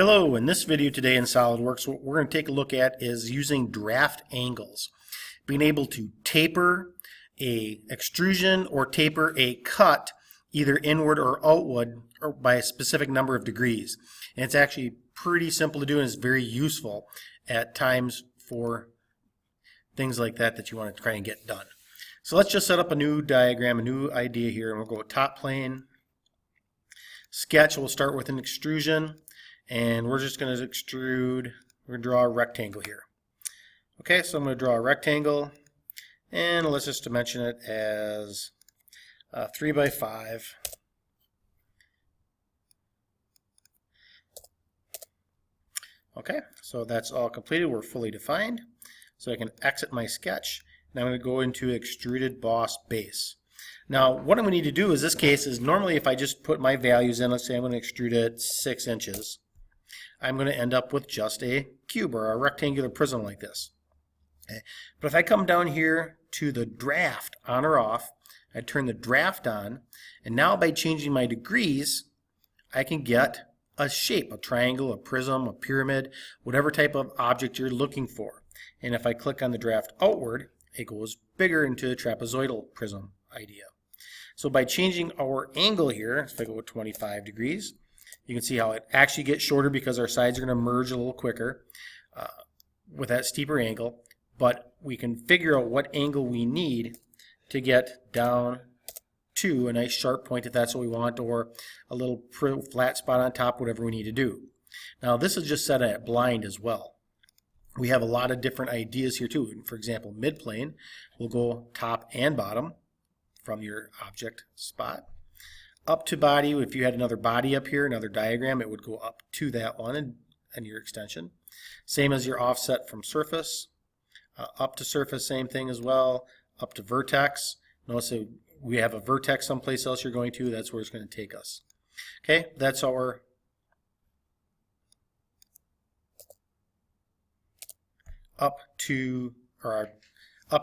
Hello, in this video today in SOLIDWORKS, what we're going to take a look at is using draft angles. Being able to taper a extrusion or taper a cut either inward or outward or by a specific number of degrees. And it's actually pretty simple to do and it's very useful at times for things like that you want to try and get done. So let's just set up a new diagram, a new idea here, and we'll go top plane, sketch. We'll start with an extrusion. And we're just going to extrude, we're going to draw a rectangle here. Okay, so I'm going to draw a rectangle, and let's just dimension it as 3 by 5. Okay, so that's all completed. We're fully defined. So I can exit my sketch, and I'm going to go into extruded boss base. Now, what I'm going to need to do in this case is normally if I just put my values in, let's say I'm going to extrude it 6 inches. I'm going to end up with just a cube or a rectangular prism like this. Okay. But if I come down here to the draft on or off, I turn the draft on, and now by changing my degrees, I can get a shape, a triangle, a prism, a pyramid, whatever type of object you're looking for. And if I click on the draft outward, it goes bigger into a trapezoidal prism idea. So by changing our angle here, if I go with 25 degrees, you can see how it actually gets shorter because our sides are going to merge a little quicker with that steeper angle. But we can figure out what angle we need to get down to a nice sharp point if that's what we want, or a little flat spot on top, whatever we need to do. Now this is just set at blind as well. We have a lot of different ideas here too. For example, midplane will go top and bottom from your object spot. Up to body, if you had another body up here, another diagram, it would go up to that one and your extension. Same as your offset from surface. Up to surface, same thing as well. Up to vertex. Notice that we have a vertex someplace else you're going to. That's where it's going to take us. Okay, that's our up to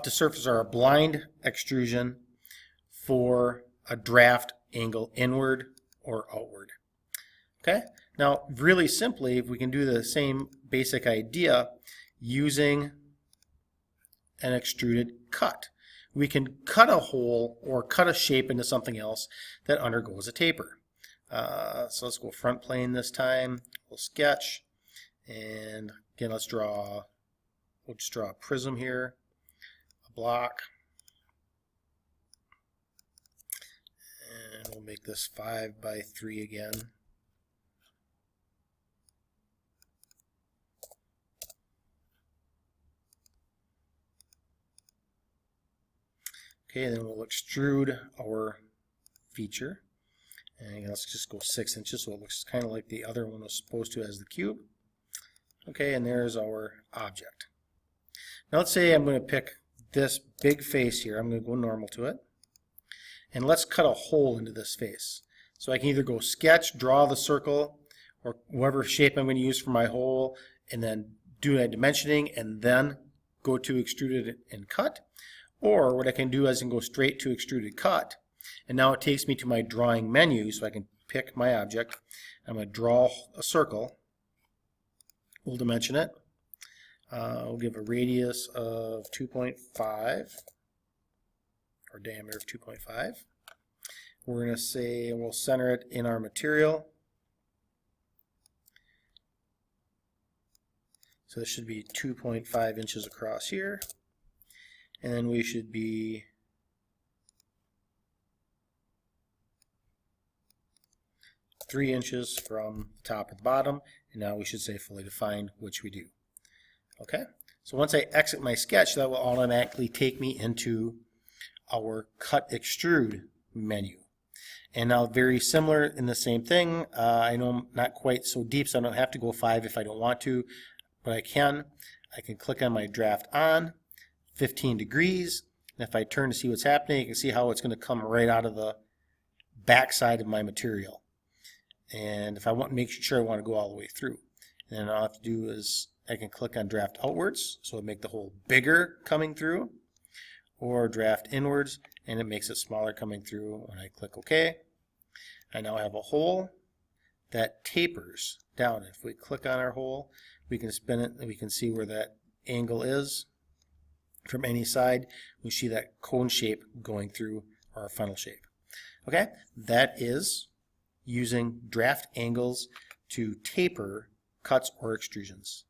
surface, or our blind extrusion for a draft angle inward or outward. Okay, now really simply, if we can do the same basic idea using an extruded cut, we can cut a hole or cut a shape into something else that undergoes a taper. So let's go front plane this time. We'll sketch, and again we'll just draw a prism here, a block. We'll make this 5 by 3 again. Okay, then we'll extrude our feature. And let's just go 6 inches so it looks kind of like the other one was supposed to as the cube. Okay, and there's our object. Now let's say I'm going to pick this big face here. I'm going to go normal to it. And let's cut a hole into this face. So I can either go sketch, draw the circle, or whatever shape I'm going to use for my hole, and then do that dimensioning, and then go to extruded and cut. Or what I can do is I can go straight to extruded cut, and now it takes me to my drawing menu, so I can pick my object. I'm going to draw a circle. We'll dimension it. We'll give a radius of 2.5. or diameter of 2.5. We're going to say, and we'll center it in our material. So this should be 2.5 inches across here. And then we should be three inches from the top to the bottom. And now we should say fully defined, which we do. Okay, so once I exit my sketch, that will automatically take me into our cut extrude menu. And now very similar in the same thing. I know I'm not quite so deep, so I don't have to go 5 if I don't want to, but I can. I can click on my draft on, 15 degrees, and if I turn to see what's happening, you can see how it's going to come right out of the back side of my material. And if I want to make sure I want to go all the way through, and then all I have to do is I can click on draft outwards, so it'll make the hole bigger coming through, or draft inwards, and it makes it smaller coming through when I click OK. I now have a hole that tapers down. If we click on our hole, we can spin it and we can see where that angle is from any side. We see that cone shape going through our funnel shape. Okay, that is using draft angles to taper cuts or extrusions.